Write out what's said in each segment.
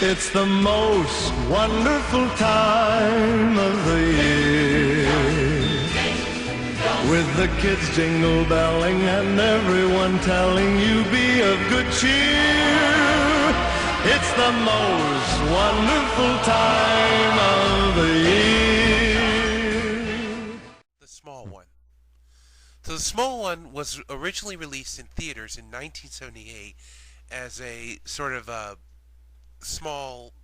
It's the most wonderful time of the year, with the kids jingle belling and everyone telling you be of good cheer. It's the most wonderful time of the year. The Small One. So The Small One was originally released in theaters in 1978 as a sort of a small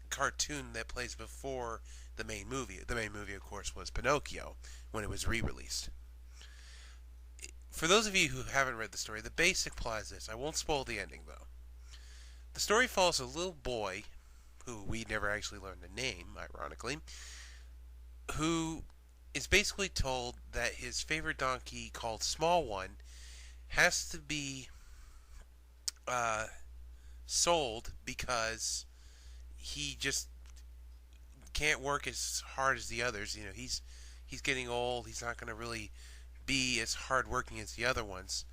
cartoon that plays before the main movie. The main movie, of course, was Pinocchio when it was re-released. For those of you who haven't read the story, the basic plot is this. I won't spoil the ending, though. The story follows a little boy, who we never actually learned the name, ironically, who is basically told that his favorite donkey, called Small One, has to be sold because he just can't work as hard as the others. You know, he's getting old. He's not going to really be as hardworking as the other ones.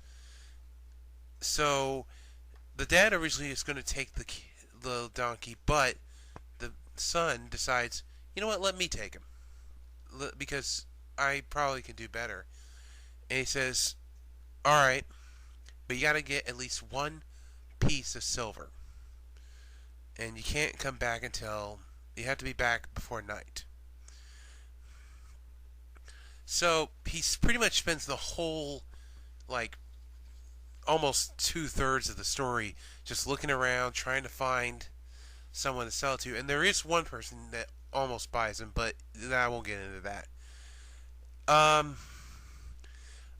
So the dad originally is going to take the donkey, but the son decides, you know what, let me take him because I probably can do better. And he says, all right, but you got to get at least one piece of silver. And you can't come back until you have to be back before night. So he pretty much spends the whole, like, almost 2/3 of the story just looking around, trying to find someone to sell it to. And there is one person that almost buys him, but I won't get into that.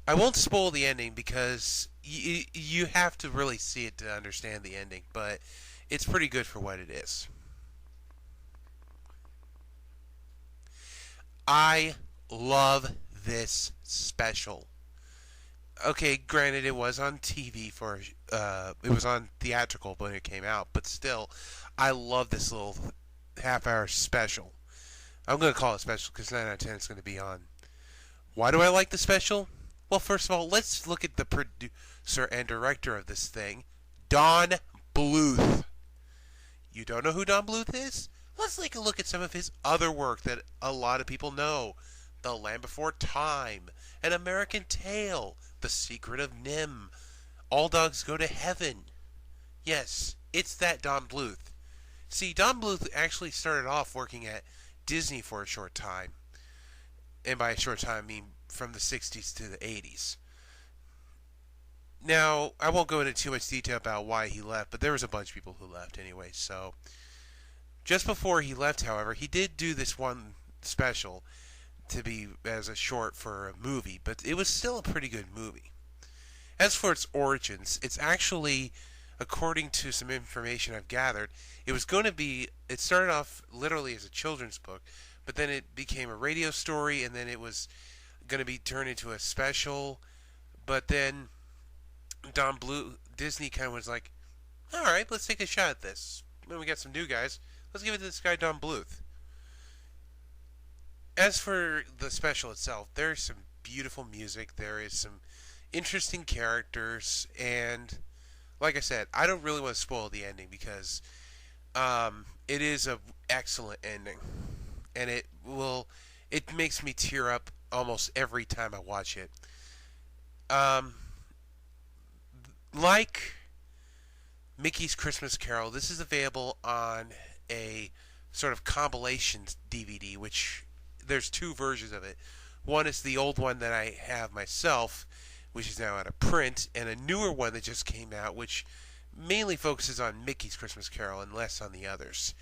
I won't spoil the ending because you have to really see it to understand the ending, but it's pretty good for what it is. I love this special. Okay, granted it was on TV it was on theatrical when it came out, but still, I love this little half-hour special. I'm going to call it special because 9 out of 10 is going to be on. Why do I like the special? Well, first of all, let's look at the producer and director of this thing, Don Bluth. You don't know who Don Bluth is? Let's take a look at some of his other work that a lot of people know. The Land Before Time, An American Tail, The Secret of Nim, All Dogs Go to Heaven. Yes, it's that Don Bluth. See, Don Bluth actually started off working at Disney for a short time. And by a short time, I mean from the 60s to the 80s. Now, I won't go into too much detail about why he left, but there was a bunch of people who left anyway. So, just before he left, however, he did do this one special to be as a short for a movie, but it was still a pretty good movie. As for its origins, it's actually, according to some information I've gathered, it started off literally as a children's book, but then it became a radio story, and then it was going to be turned into a special, but then Disney kind of was like, all right, let's take a shot at this. When we got some new guys, let's give it to this guy Don Bluth. As for the special itself, there is some beautiful music, there is some interesting characters, and like I said, I don't really want to spoil the ending because it is an excellent ending, and it makes me tear up almost every time I watch it. Like Mickey's Christmas Carol, this is available on a sort of compilation DVD, which there's two versions of it. One is the old one that I have myself, which is now out of print, and a newer one that just came out, which mainly focuses on Mickey's Christmas Carol and less on the others.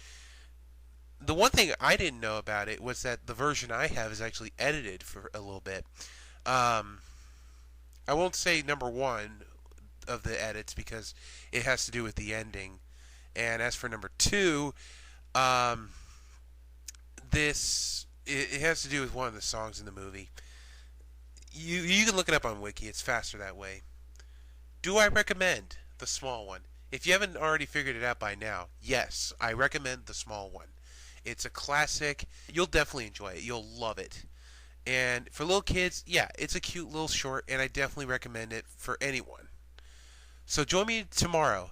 The one thing I didn't know about it was that the version I have is actually edited for a little bit. I won't say number one of the edits because it has to do with the ending. And as for number two, it has to do with one of the songs in the movie. You can look it up on Wiki. It's faster that way. Do I recommend The Small One? If you haven't already figured it out by now, yes, I recommend The Small One. It's a classic. You'll definitely enjoy it. You'll love it. And for little kids, yeah, it's a cute little short, and I definitely recommend it for anyone. So join me tomorrow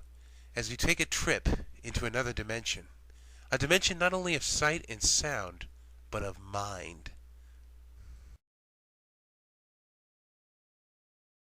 as we take a trip into another dimension A dimension not only of sight and sound, but of mind.